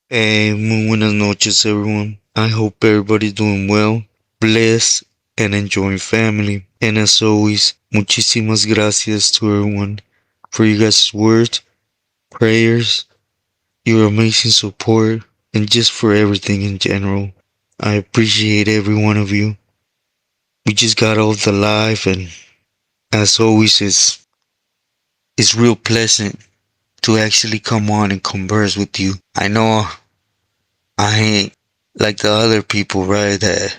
Hey, muy buenas noches, everyone. I hope everybody's doing well, blessed, and enjoying family. And as always, muchísimas gracias to everyone for you guys' words, prayers, your amazing support, and just for everything in general. I appreciate every one of you. We just got off the live, and as always, it's real pleasant to actually come on and converse with you. I know I ain't like the other people, right? That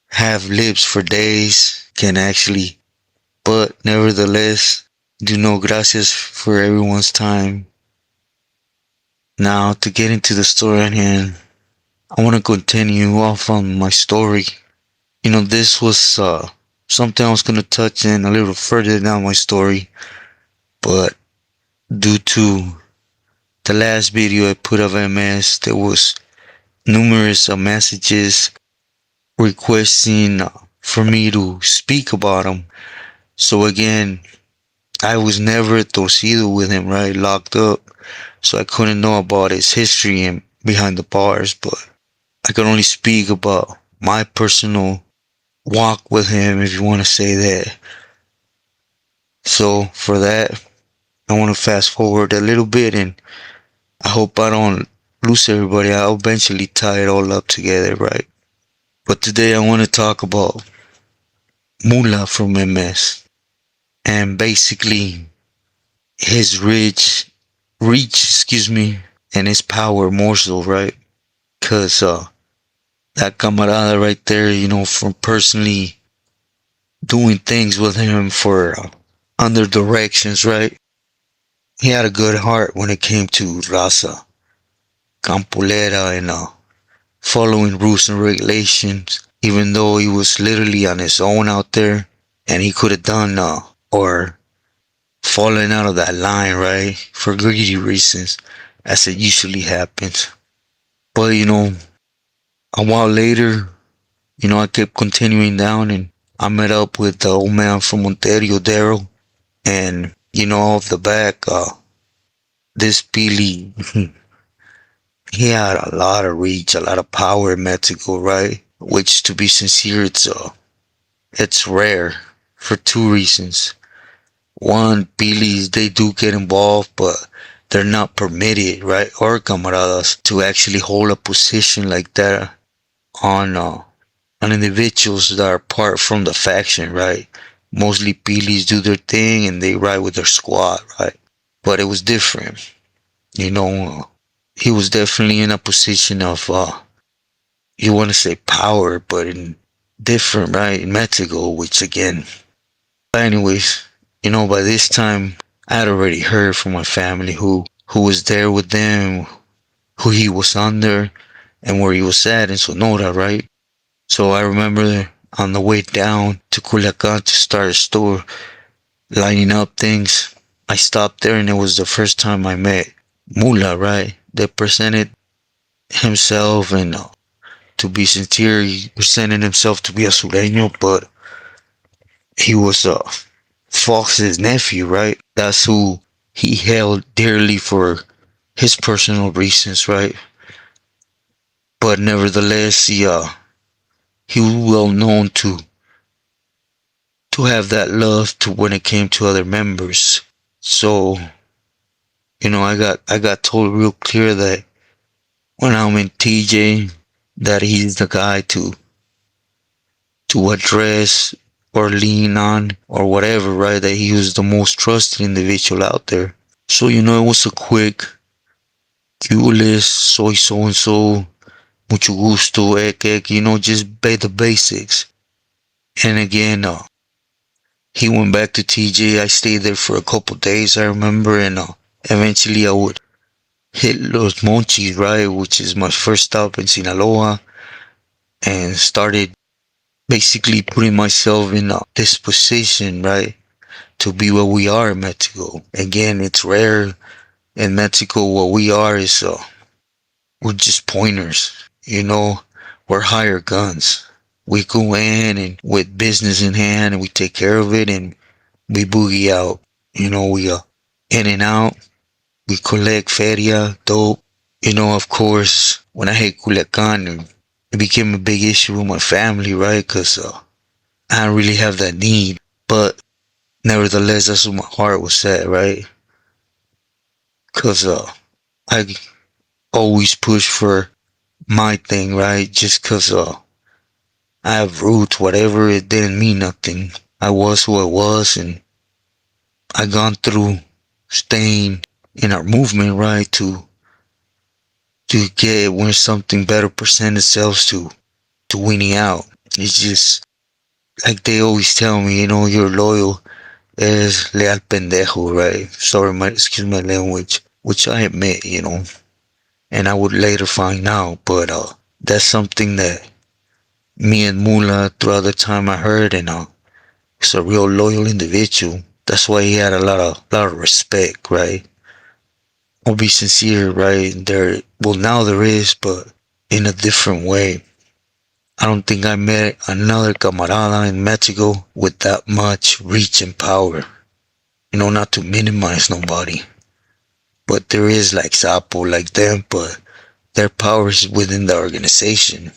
have lips for days, can actually, but nevertheless, do know gracias for everyone's time. Now, to get into the story at hand, I want to continue off on my story. This was something I was going to touch in a little further down my story, but due to the last video I put of MS, there was numerous messages requesting for me to speak about them. So again, I was never torcido with him, right? Locked up. So I couldn't know about his history and behind the bars, but I could only speak about my personal walk with him, if you want to say that. So for that, I want to fast forward a little bit, and I hope I don't lose everybody. I'll eventually tie it all up together, right? But today I want to talk about MULA from MS and basically his reach, and his power more so, right? Cause that camarada right there, from personally doing things with him for under directions, right? He had a good heart when it came to raza, campolera, and following rules and regulations. Even though he was literally on his own out there, and he could have done or fallen out of that line, right? For greedy reasons, as it usually happens. But a while later, I kept continuing down, and I met up with the old man from Ontario, Daryl. And, off the back, this Billy, he had a lot of reach, a lot of power in Mexico, right? Which, to be sincere, it's rare for two reasons. One, Billy's, they do get involved, but they're not permitted, right? Or camaradas to actually hold a position like that on individuals that are apart from the faction, right? Mostly Pilis do their thing and they ride with their squad, right? But it was different, you know. He was definitely in a position of, you want to say power, but in different, right? In Mexico, which again, but anyways, by this time, I had already heard from my family who was there with them, who he was under, and where he was at in Sonora, right? So I remember on the way down to Culiacan to start a store, lining up things, I stopped there and it was the first time I met Moola, right? That presented himself and to be sincere, he presented himself to be a sureño, but he was Fox's nephew, right? That's who he held dearly for his personal reasons, right? But nevertheless, he was well known to have that love to when it came to other members. So, I got told real clear that when I'm in TJ, that he's the guy to address or lean on or whatever, right? That he was the most trusted individual out there. So, it was a quick, Cules, soy so and so, mucho gusto, ek, just the basics. And again, he went back to TJ. I stayed there for a couple days, I remember, and eventually I would hit Los Monchis, right, which is my first stop in Sinaloa, and started basically putting myself in this position, right, to be where we are in Mexico. Again, it's rare in Mexico. What we are is we're just pointers, we're hired guns. We go in and with business in hand and we take care of it and we boogie out. We in and out. We collect feria, dope, Of course, when I hit Culiacan, it became a big issue with my family, right? Because I don't really have that need. But nevertheless, that's what my heart was set, right? Because I always push for my thing, right? Just because I have roots, whatever, it didn't mean nothing. I was who I was, and I gone through staying in our movement, right? To get when something better present itself to winning out. It's just like they always tell me, you're loyal as leal pendejo, right? Sorry, excuse my language, which I admit, and I would later find out, but that's something that me and Moola throughout the time I heard, and he's a real loyal individual. That's why he had a lot of respect, right? I'll be sincere, right? Now there is, but in a different way. I don't think I met another camarada in Mexico with that much reach and power. Not to minimize nobody, but there is like Sapo, like them, but their power is within the organization.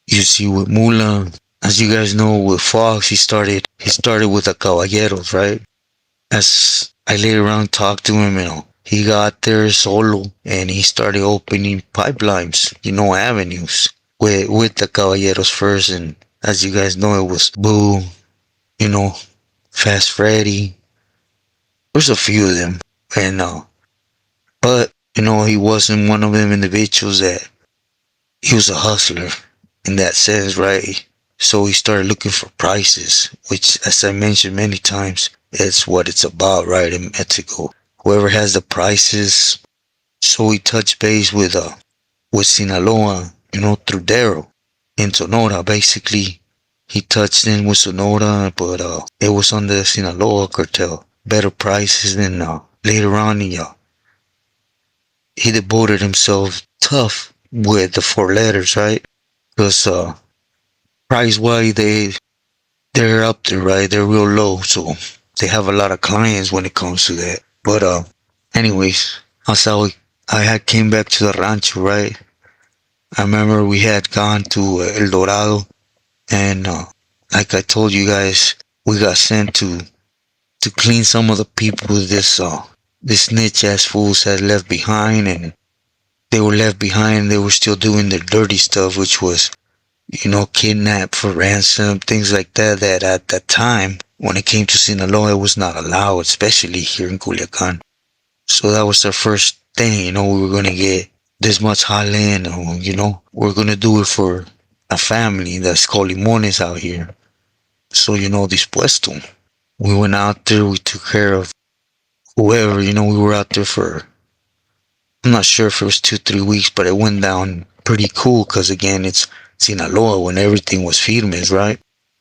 You see, with Moola, as you guys know, with Fox, he started with the Caballeros, right? As I later on talked to him, he got there solo and he started opening pipelines, avenues with the Caballeros first. And as you guys know, it was Boo, you know, Fast Freddy. There's a few of them, and but he wasn't one of them individuals that he was a hustler in that sense, right? So he started looking for prices, which, as I mentioned many times, it's what it's about, right? In Mexico, whoever has the prices. So he touched base with Sinaloa, through Daryl in Sonora. Basically, he touched in with Sonora, but it was on the Sinaloa cartel. Better prices, and later on he devoted himself tough with the four letters, right? Because price wise they're up there, right? They're real low, so they have a lot of clients when it comes to that. But anyways, that's how I had came back to the rancho, right? I remember we had gone to El Dorado, and like I told you guys, we got sent to clean some of the people this snitch ass fools had left behind, and they were left behind. They were still doing their dirty stuff, which was kidnap for ransom, things like that. That at that time, when it came to Sinaloa, it was not allowed, especially here in Culiacan. So that was our first thing. We were gonna get this much high land, we're gonna do it for a family that's called Limones out here. So dispuesto. We went out there. We took care of whoever. We were out there for, I'm not sure if it was 2-3 weeks, but it went down pretty cool because again, it's Sinaloa when everything was firmes, right?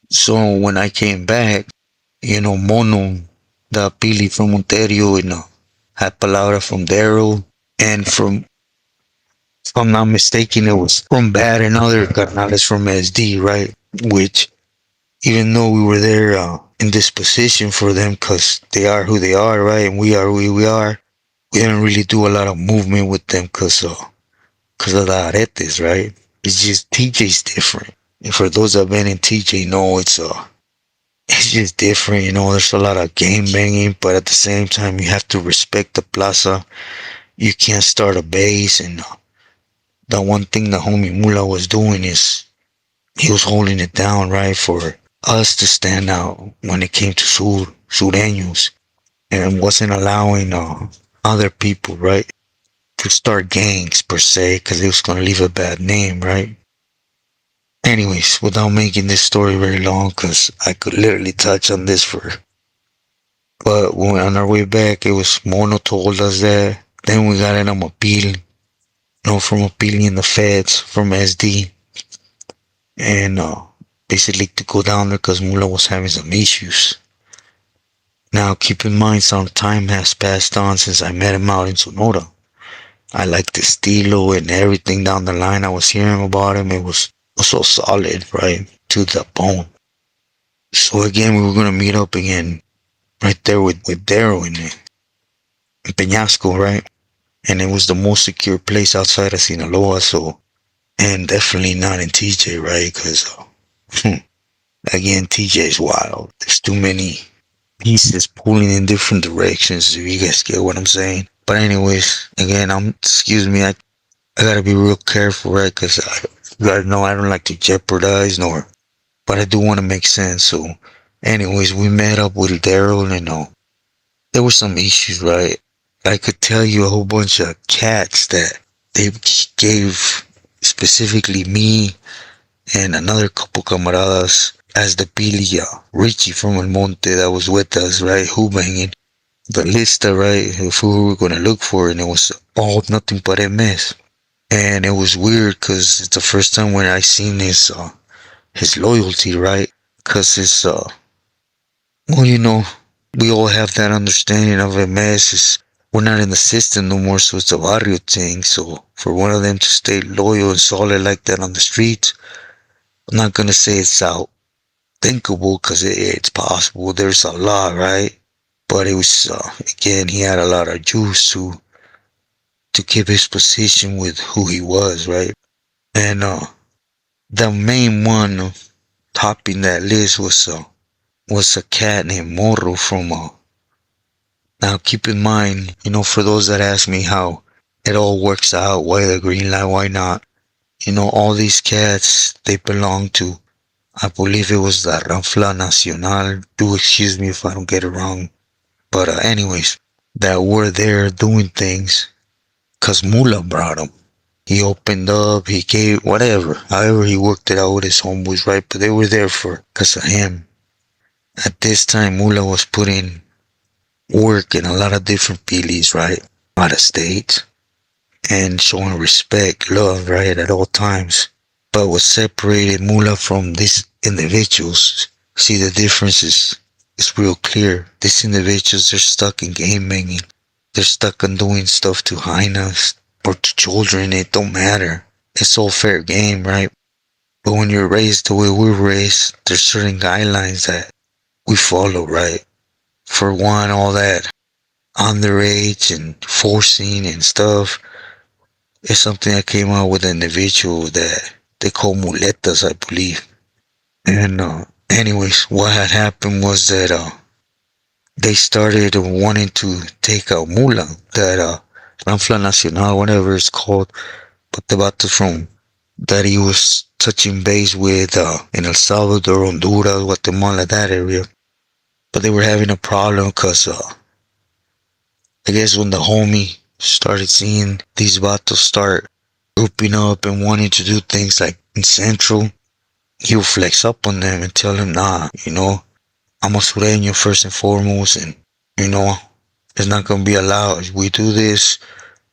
So when I came back, Mono, the Pili from Ontario, had Palabra from Daryl, and if I'm not mistaken, it was from Bad and other carnales from SD, right? Which, even though we were there in this position for them because they are who they are, right? And we are who we are, we didn't really do a lot of movement with them because of the aretes, right? It's just TJ's different. And for those that have been in TJ know it's just different, there's a lot of game banging, but at the same time you have to respect the plaza. You can't start a base, and the one thing the homie Moola was doing is he was holding it down, right, for us to stand out when it came to sureños, and wasn't allowing other people, right, to start gangs per se, because it was going to leave a bad name, right? Anyways, without making this story very long, because I could literally touch on this but when on our way back, it was Mono told us that. Then we got in a mopil, from appealing in the feds, from SD, and basically to go down there because Moola was having some issues. Now, keep in mind, some time has passed on since I met him out in Sonora. I like the estilo and everything down the line. I was hearing about him. It was so solid, right, to the bone. So again, we were gonna meet up again right there with Daryl in Peñasco, right? and it was the most secure place outside of Sinaloa. So, and definitely not in TJ, right? Because again, TJ is wild. There's too many pieces pulling in different directions. If you guys get what I'm saying. But anyways, again, excuse me. I gotta be real careful, right? Because you guys know I don't like to jeopardize nor, but I do want to make sense. So, anyways, we met up with Daryl and there were some issues, right? I could tell you a whole bunch of cats that they gave specifically me and another couple camaradas as the Pilia, Richie from El Monte that was with us, right? Who banging the lista, right? Of who we were gonna look for, and it was all nothing but a mess. And it was weird because it's the first time when I seen his loyalty, right? Because it's well, we all have that understanding of MS. We're not in the system no more, so it's a barrio thing. So for one of them to stay loyal and solid like that on the streets, I'm not gonna say it's outthinkable because it's possible. There's a lot, right? But it was again, he had a lot of juice to keep his position with who he was, right? And the main one topping that list was a cat named Morro from now keep in mind, for those that ask me how it all works out, why the green light, why not, all these cats, they belong to, I believe it was the ranfla nacional. Do excuse me if I don't get it wrong. But anyways, that were there doing things cause MULA brought them. He opened up, he gave whatever, however he worked it out with his homeboys, right? But they were there cause of him. At this time, MULA was putting work in a lot of different pilis, right? Out of state. And showing respect, love, right? At all times. But what separated MULA from these individuals, see the difference is real clear. These individuals, they're stuck in game banging. They're stuck on doing stuff to hyenas or to children. It don't matter. It's all fair game, right? But when you're raised the way we're raised, there's certain guidelines that we follow, right? For one, all that underage and forcing and stuff is something that came out with an individual that they call muletas, I believe. And anyways, what had happened was that they started wanting to take out MULA, that ranfla nacional, whatever it's called, but the vatos from that he was touching base with in El Salvador, Honduras, Guatemala, that area. But they were having a problem because I guess when the homie started seeing these vatos start grouping up and wanting to do things like in Central, he'll flex up on them and tell them, nah, I'm a sureño first and foremost, and it's not gonna be allowed. We do this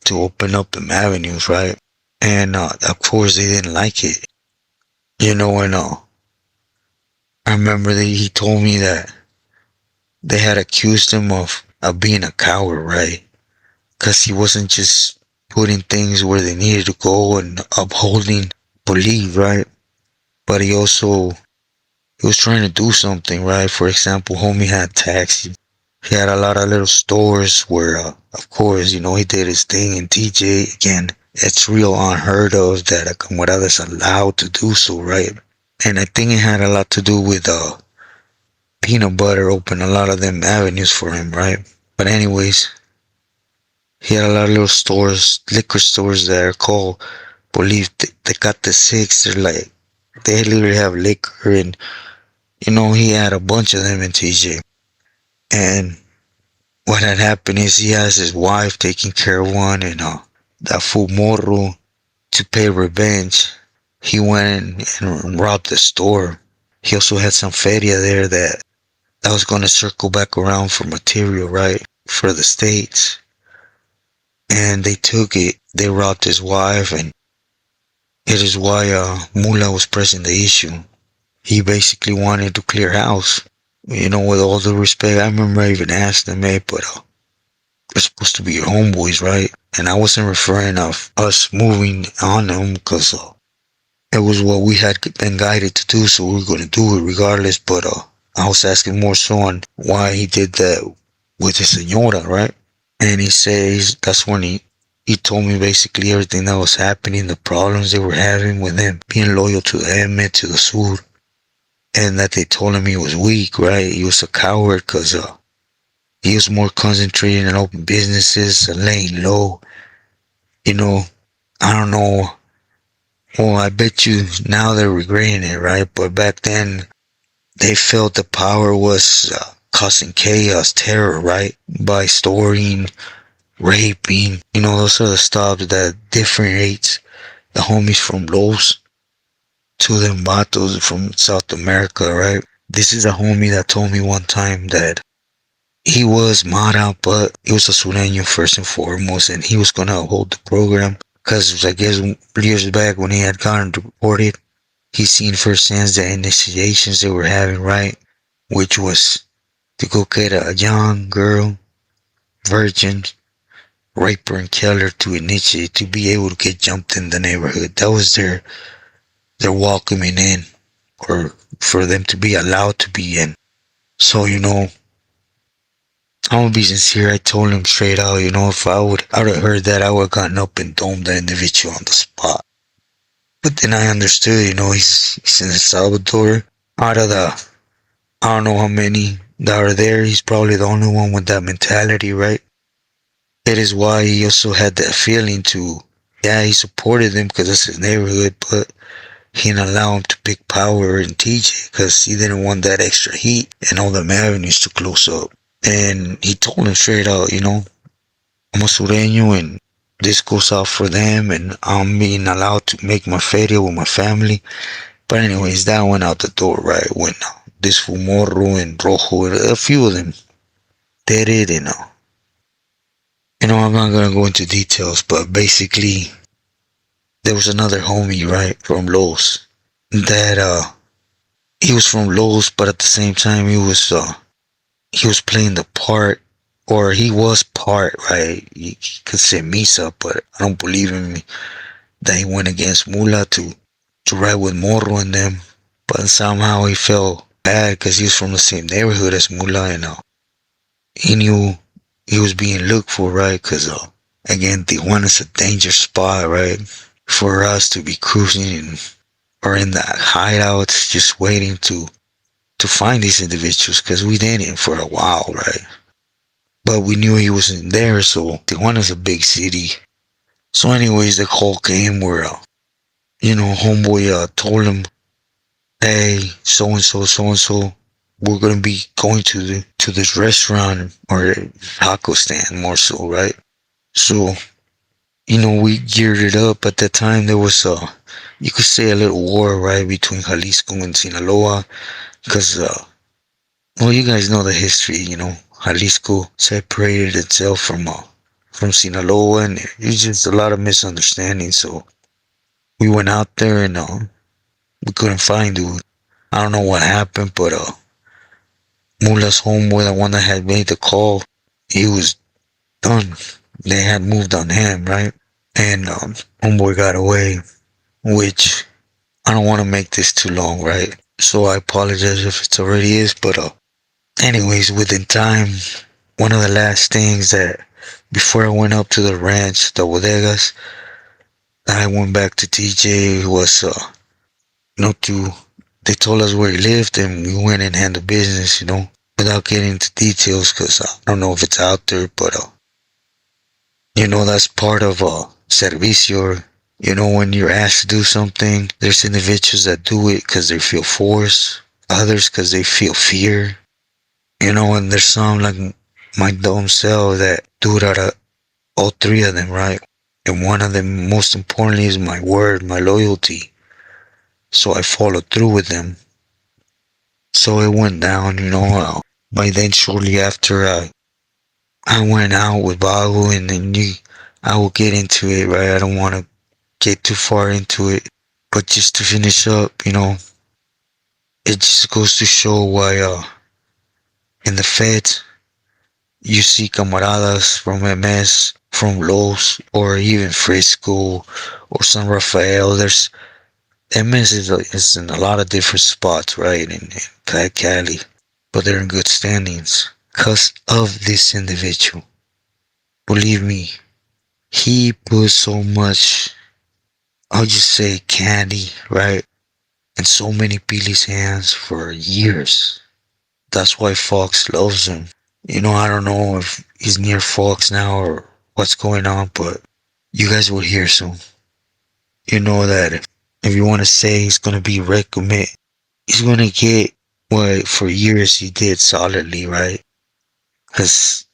to open up them avenues, right? And of course they didn't like it, and I remember that he told me that they had accused him of being a coward, right? Because he wasn't just putting things where they needed to go and upholding belief, right? But he was trying to do something, right? For example, homie had taxi. He had a lot of little stores where, of course, he did his thing in TJ. Again, it's real unheard of that a camarada is allowed to do so, right? And I think it had a lot to do with peanut butter opened a lot of them avenues for him, right? But anyways, he had a lot of little stores, liquor stores that are called, believe they got the six. They're like, they literally have liquor, and he had a bunch of them in TJ. And what had happened is he has his wife taking care of one, and that fool Morro, to pay revenge, he went and robbed the store. He also had some feria there that was going to circle back around for material, right? For the States. And they took it. They robbed his wife, and it is why MULA was pressing the issue. He basically wanted to clear house. With all due respect, I remember I even asked him, hey, but we're supposed to be your homeboys, right? And I wasn't referring of us moving on them because it was what we had been guided to do, so we were going to do it regardless. But I was asking more so on why he did that with his senora, right? And he says that's when He told me basically everything that was happening, the problems they were having with him being loyal to the M, to the Sur, and that they told him he was weak, right? He was a coward because he was more concentrated on open businesses and laying low. You know, I don't know. Well, I bet you now they're regretting it, right? But back then, they felt the power was causing chaos, terror, right? By storing, raping, those are the stuff that differentiates the homies from Los to the Vatos from South America, right? This is a homie that told me one time that he was Mara, but he was a Sureño first and foremost, and he was gonna hold the program. Cause I guess years back when he had gotten deported, he seen firsthand the initiations they were having, right? Which was to go get a young girl, virgin, rape her and kill her to initiate, to be able to get jumped in the neighborhood. That was their welcoming in, or for them to be allowed to be in. So, I'm gonna be sincere. I told him straight out, if I would have heard that, I would have gotten up and domed the individual on the spot. But then I understood, he's in El Salvador. Out of the, I don't know how many that are there, he's probably the only one with that mentality, right? That is why he also had that feeling to, yeah, he supported them because it's his neighborhood, but he didn't allow him to pick power in TJ because he didn't want that extra heat and all the avenues to close up. And he told him straight out, I'm a Sureño and this goes out for them and I'm being allowed to make my feria with my family. But anyways, that went out the door, right? When this Fumorro and Rojo, a few of them did it, and I'm not gonna go into details, but basically, there was another homie, right, from Los, that he was from Los, but at the same time he was playing the part, or he was part, right? He could say Misa, but I don't believe in me that he went against MULA to ride with Morro and them, but somehow he felt bad because he was from the same neighborhood as MULA, and he knew he was being looked for, right? Because again, Tijuana's a dangerous spot, right? For us to be cruising or in the hideouts, just waiting to find these individuals, because we didn't for a while, right? But we knew he wasn't there, so Tijuana's a big city. So anyways, the call came where, homeboy told him, hey, so and so, we're gonna be going to this restaurant or taco stand more so, right? So, we geared it up. At that time, there was you could say a little war, right, between Jalisco and Sinaloa, because well, you guys know the history, Jalisco separated itself from Sinaloa, and it's just a lot of misunderstanding. So we went out there and we couldn't find dude. I don't know what happened, but Moola's homeboy, the one that had made the call, he was done. They had moved on him, right? And homeboy got away, which I don't want to make this too long, right? So I apologize if it already is, but anyways, within time, one of the last things that before I went up to the ranch, the bodegas, I went back to TJ was to they told us where he lived and we went and handled business, without getting into details because I don't know if it's out there, but that's part of servicio. When you're asked to do something, there's individuals that do it because they feel force, others because they feel fear, and there's some like my dumb self that do it out of all three of them, right? And one of them, most importantly, is my word, my loyalty. So I followed through with them. So it went down, by then shortly after I went out with Bago, and then I will get into it, right? I don't want to get too far into it, but just to finish up, it just goes to show why in the feds you see camaradas from MS, from Los, or even Frisco or San Rafael. There's MS is in a lot of different spots, right? In Cali, but they're in good standings because of this individual. Believe me, he put so much, I'll just say candy, right? In so many Billy's hands for years. That's why Fox loves him. I don't know if he's near Fox now or what's going on, but you guys will hear soon. You know that if you want to say he's going to be recommit, he's going to get what for years he did solidly, right? Cause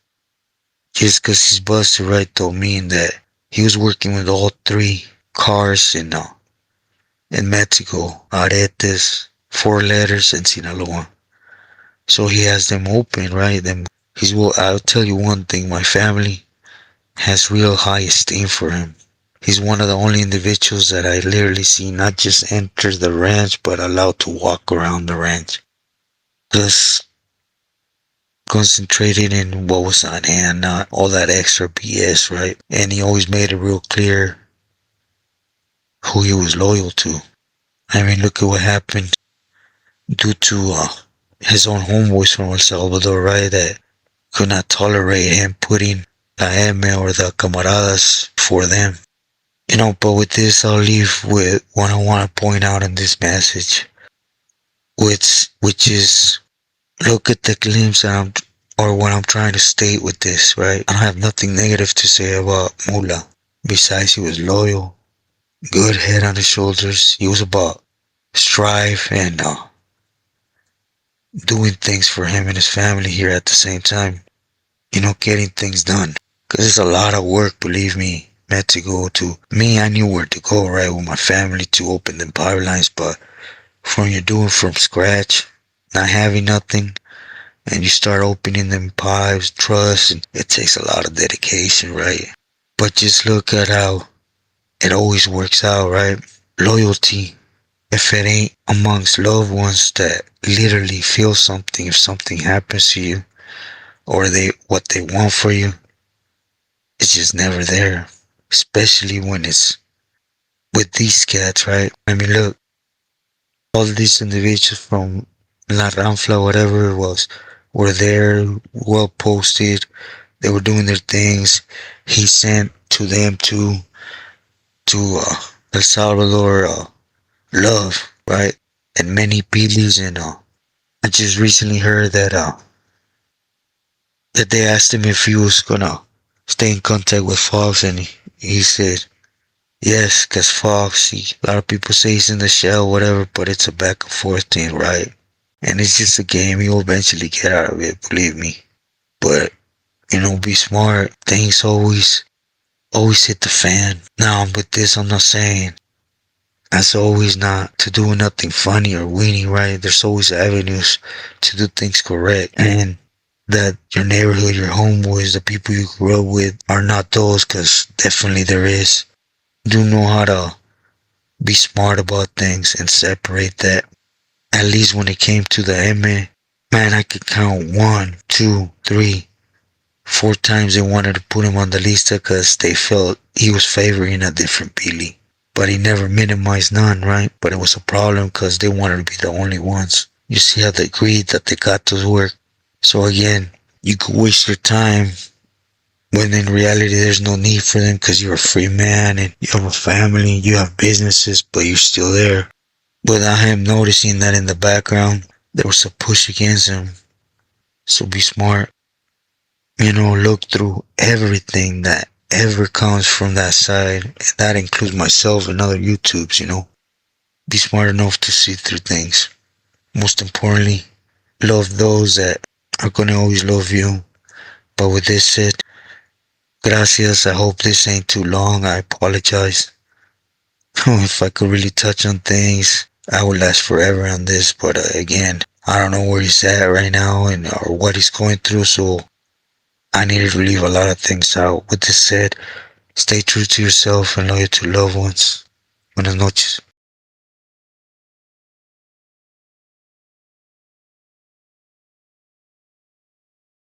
just cause he's busted right don't mean that he was working with all three cars in Mexico, Aretes, Four Letters, and Sinaloa. So he has them open, right? I'll tell you one thing, my family has real high esteem for him. He's one of the only individuals that I literally see not just enter the ranch, but allowed to walk around the ranch. Just concentrated in what was on hand, not all that extra BS, right? And he always made it real clear who he was loyal to. I mean, look at what happened due to his own homeboys from El Salvador, right? That could not tolerate him putting la M or the camaradas for them. But with this, I'll leave with what I want to point out in this message, which is look at the glimpse or what I'm trying to state with this, right? I don't have nothing negative to say about Moola. Besides, he was loyal, good head on his shoulders. He was about strive and doing things for him and his family here at the same time. Getting things done. Because it's a lot of work, believe me. Mexico to me, I knew where to go, right, with my family to open the pipelines, but when you're doing from scratch, not having nothing, and you start opening them pipes, trust, and it takes a lot of dedication, right? But just look at how it always works out, right? Loyalty. If it ain't amongst loved ones that literally feel something if something happens to you, or what they want for you, it's just never there. Especially when it's with these cats, right? I mean, look, all these individuals from La Ranfla, whatever it was, were there, well posted. They were doing their things. He sent to them to El Salvador love, right? And many Billys, and I just recently heard that they asked him if he was gonna stay in contact with Fox, and he said yes, cause Fox, a lot of people say he's in the shell, whatever, but it's a back and forth thing, right? And it's just a game. He'll eventually get out of it, believe me. But be smart. Things always hit the fan. Now, with this, I'm not saying that's always not to do nothing funny or weenie, right? There's always avenues to do things correct, and that your neighborhood, your homeboys, the people you grew up with are not those, because definitely there is. Do know how to be smart about things and separate that. At least when it came to the M, man, I could count 1, 2, 3, 4 times they wanted to put him on the lista because they felt he was favoring a different Billy. But he never minimized none, right? But it was a problem because they wanted to be the only ones. You see how they agreed that they got to work. So again, you could waste your time when in reality there's no need for them, because you're a free man and you have a family, you have businesses, but you're still there. Without him noticing that in the background, there was a push against him. So be smart. Look through everything that ever comes from that side. And that includes myself and other YouTubes, Be smart enough to see through things. Most importantly, love those that are going to always love you. But with this said, gracias. I hope this ain't too long. I apologize. If I could really touch on things, I would last forever on this. But again, I don't know where he's at right now or what he's going through. So I needed to leave a lot of things out. With this said, stay true to yourself and loyal to loved ones. Buenas noches.